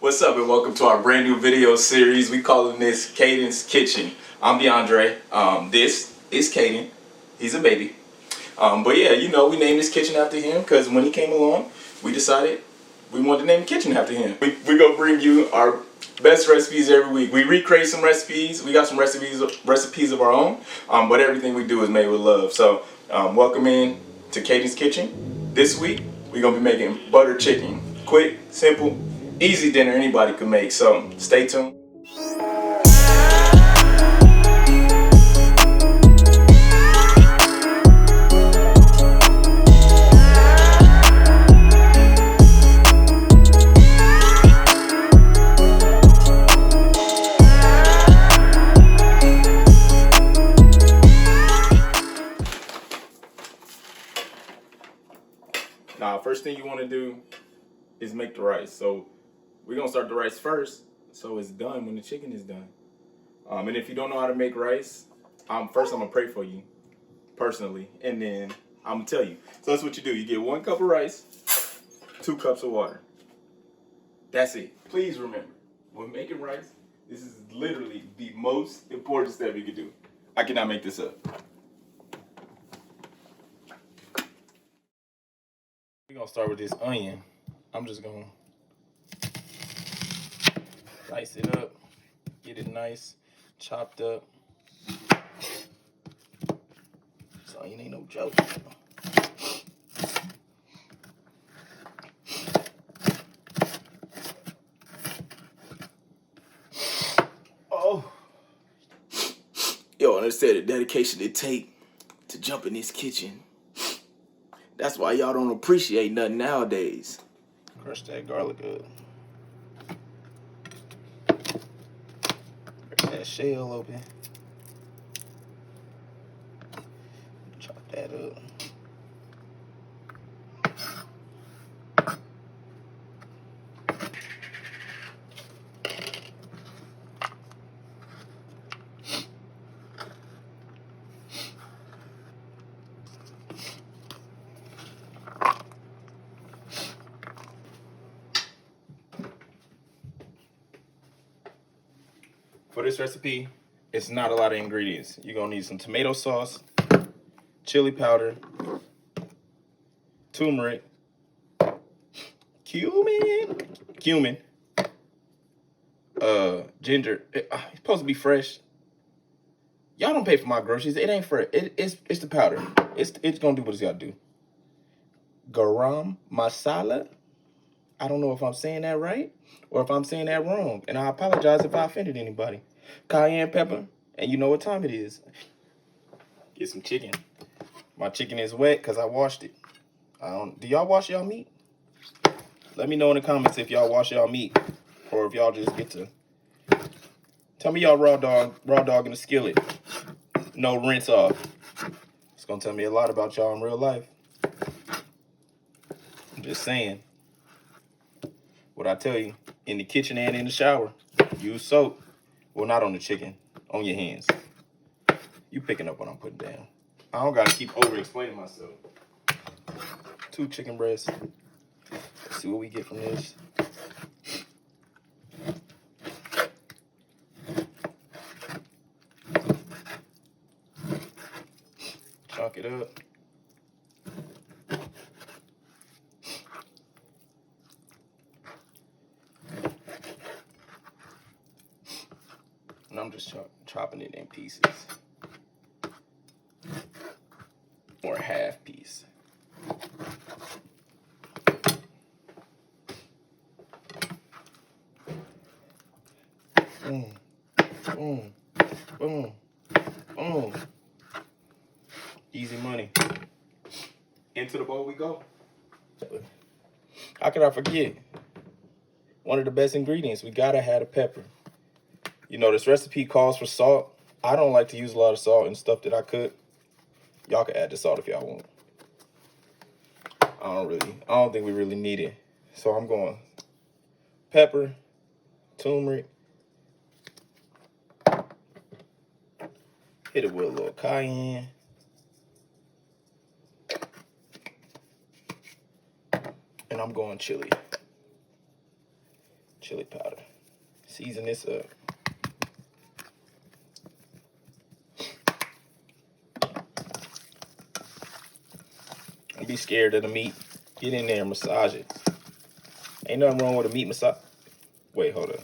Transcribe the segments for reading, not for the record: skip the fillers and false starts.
What's up and welcome to our brand new video series. We calling this Kayden's Kitchen. I'm DeAndre. This is Kayden. He's a baby. But yeah, you know, we named this kitchen after him because when he came along, we decided we wanted to name the kitchen after him. We're going to bring you our best recipes every week. We recreate some recipes. We got some recipes of our own, but everything we do is made with love. So welcome in to Kayden's Kitchen. This week, we're going to be making butter chicken. Quick, simple, easy dinner anybody could make. So stay tuned. Now, first thing you want to do is make the rice. So we're gonna start the rice first, so it's done when the chicken is done. And if you don't know how to make rice, first I'm gonna pray for you personally, and then I'm gonna tell you. So that's what you do. You get 1 cup of rice, 2 cups of water. That's it. Please remember, when making rice, this is literally the most important step you can do. I cannot make this up. We're gonna start with this onion. I'm just gonna dice it up, get it nice, chopped up. This onion ain't no joke. Oh. Yo, understand the dedication it take to jump in this kitchen. That's why y'all don't appreciate nothing nowadays. Crush that garlic up. Break that shell open. Chop that up. For this recipe, it's not a lot of ingredients. You're gonna need some tomato sauce, chili powder, turmeric, cumin, ginger. It's supposed to be fresh. Y'all don't pay for my groceries. It ain't fresh. It's the powder. It's gonna do what it's gotta do. Garam masala. I don't know if I'm saying that right or if I'm saying that wrong, and I apologize if I offended anybody. Cayenne pepper, and you know what time it is. Get some chicken. My chicken is wet because I washed it. Do y'all wash y'all meat? Let me know in the comments if y'all wash y'all meat or if y'all just get to. Tell me y'all raw dog in the skillet. No rinse off. It's gonna tell me a lot about y'all in real life. I'm just saying. What I tell you, in the kitchen and in the shower, use soap. Well, not on the chicken, on your hands. You picking up what I'm putting down. I don't gotta keep over-explaining myself. 2 chicken breasts. Let's see what we get from this. Chunk it up. And I'm just chopping it in pieces. Or half piece. Boom. Boom. Boom. Boom. Easy money. Into the bowl we go. How could I forget? One of the best ingredients. We gotta have the pepper. You know, this recipe calls for salt. I don't like to use a lot of salt in stuff that I cook. Y'all can add the salt if y'all want. I don't think we really need it. So I'm going pepper, turmeric, hit it with a little cayenne, and I'm going chili. chili powder. Season this up. Don't be scared of the meat. Get in there and massage it. Ain't nothing wrong with a meat massage. Wait, hold up.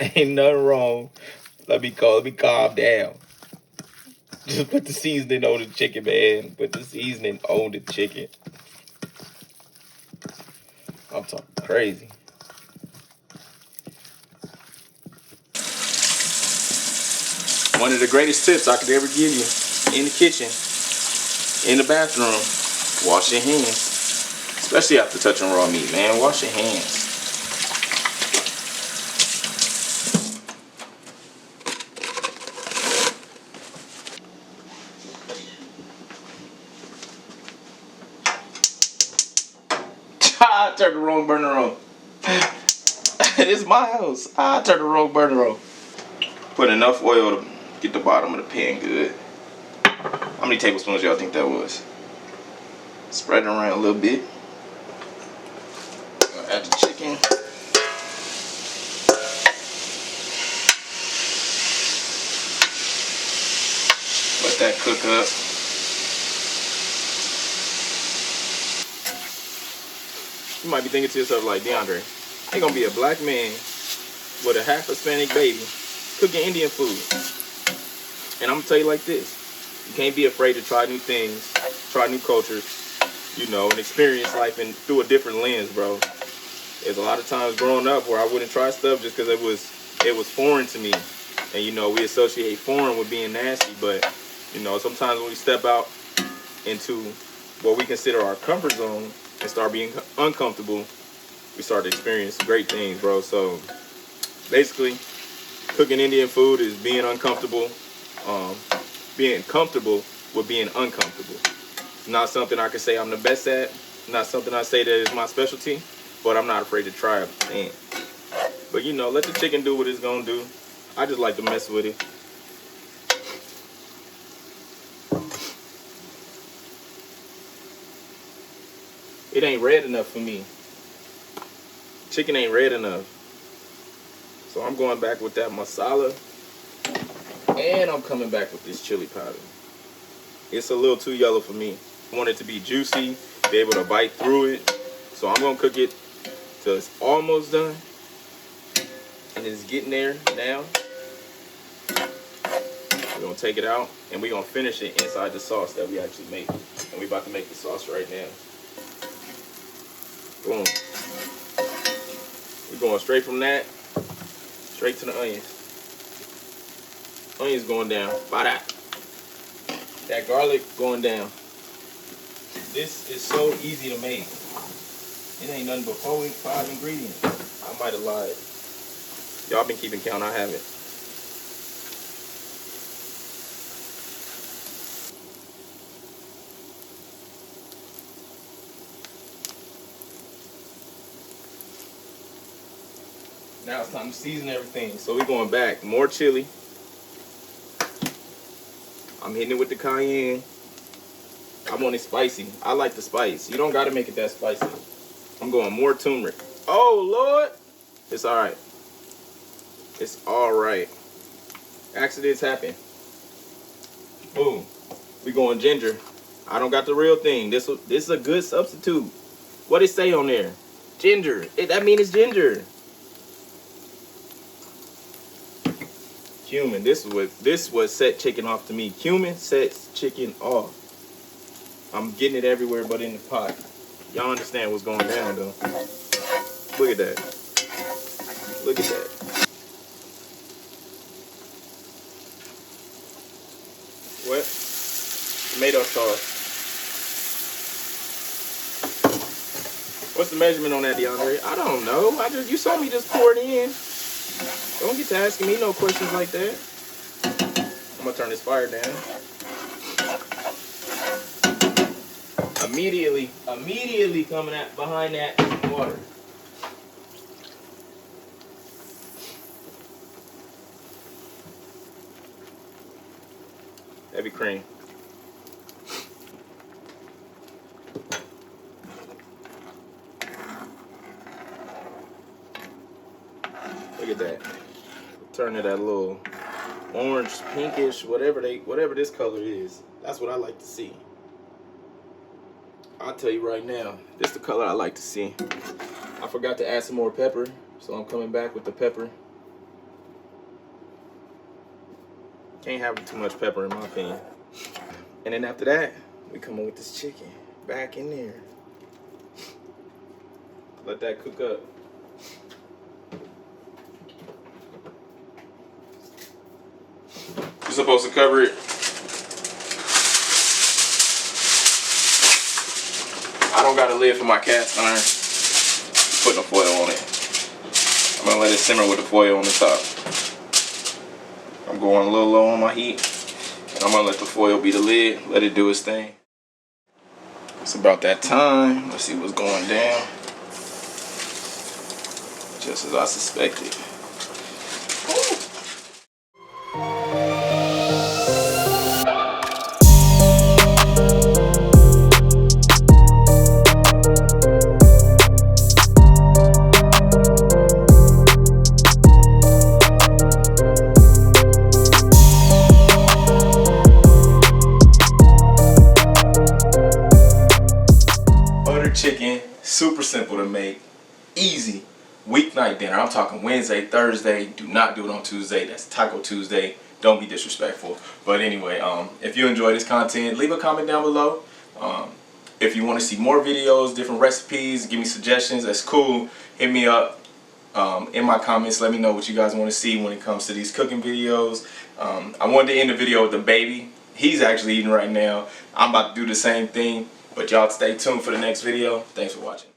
Ain't nothing wrong. Let me calm down. Just put the seasoning on the chicken, man. Put the seasoning on the chicken. I'm talking crazy. One of the greatest tips I could ever give you in the kitchen, in the bathroom, wash your hands. Especially after touching raw meat, man. Wash your hands. I turned the wrong burner on. It's my house. I turned the wrong burner on. Put enough oil to get the bottom of the pan good. How many tablespoons y'all think that was? Spread it around a little bit. Add the chicken. Let that cook up. You might be thinking to yourself like, DeAndre, ain't gonna be a black man with a half Hispanic baby cooking Indian food. And I'm gonna tell you like this. You can't be afraid to try new things, try new cultures, you know, and experience life through a different lens, bro. There's a lot of times growing up where I wouldn't try stuff just because it was foreign to me. And, you know, we associate foreign with being nasty. But, you know, sometimes when we step out into what we consider our comfort zone and start being uncomfortable, we start to experience great things, bro. So, basically, cooking Indian food is being uncomfortable, being comfortable with being uncomfortable. It's not something I can say I'm the best at. Not something I say that is my specialty. But I'm not afraid to try it. Man. But, you know, let the chicken do what it's going to do. I just like to mess with it. It ain't red enough for me. Chicken ain't red enough. So I'm going back with that masala. And I'm coming back with this chili powder. It's a little too yellow for me. I want it to be juicy, be able to bite through it. So I'm going to cook it till it's almost done. And it's getting there now. We're going to take it out. And we're going to finish it inside the sauce that we actually make. And we're about to make the sauce right now. Boom. We're going straight from that, straight to the onions. Onions going down. Bada. That garlic going down. This is so easy to make. It ain't nothing but 5 ingredients. I might have lied. Y'all been keeping count, I haven't. Now it's time to season everything. So we're going back. More chili. I'm hitting it with the cayenne. I want it spicy. I like the spice. You don't got to make it that spicy. I'm going more turmeric. Oh, Lord. It's all right. It's all right. Accidents happen. Boom. We going ginger. I don't got the real thing. This is a good substitute. What it say on there? Ginger. That means it's ginger. Cumin. This was set chicken off to me. Cumin sets chicken off. I'm getting it everywhere but in the pot. Y'all understand what's going down though. Look at that. Look at that. What? Tomato sauce. What's the measurement on that, DeAndre? I don't know. You saw me just pour it in. Don't get to asking me no questions like that. I'm gonna turn this fire down. Immediately coming out behind that water. Heavy cream. Look at that. Turn it that little orange, pinkish, whatever this color is. That's what I like to see. I'll tell you right now, this is the color I like to see. I forgot to add some more pepper, so I'm coming back with the pepper. Can't have too much pepper in my opinion. And then after that, we come in with this chicken back in there. Let that cook up. You're supposed to cover it. I don't got a lid for my cast iron. Putting a foil on it. I'm gonna let it simmer with the foil on the top. I'm going a little low on my heat. And I'm gonna let the foil be the lid. Let it do its thing. It's about that time. Let's see what's going down. Just as I suspected. Chicken, super simple to make, easy weeknight dinner. I'm talking Wednesday, Thursday. Do not do it on Tuesday. That's Taco Tuesday. Don't be disrespectful. But anyway, if you enjoy this content, leave a comment down below. If you want to see more videos, different recipes, give me suggestions, that's cool. Hit me up in my comments. Let me know what you guys want to see when it comes to these cooking videos. I wanted to end the video with the baby. He's actually eating right now. I'm about to do the same thing. But y'all stay tuned for the next video. Thanks for watching.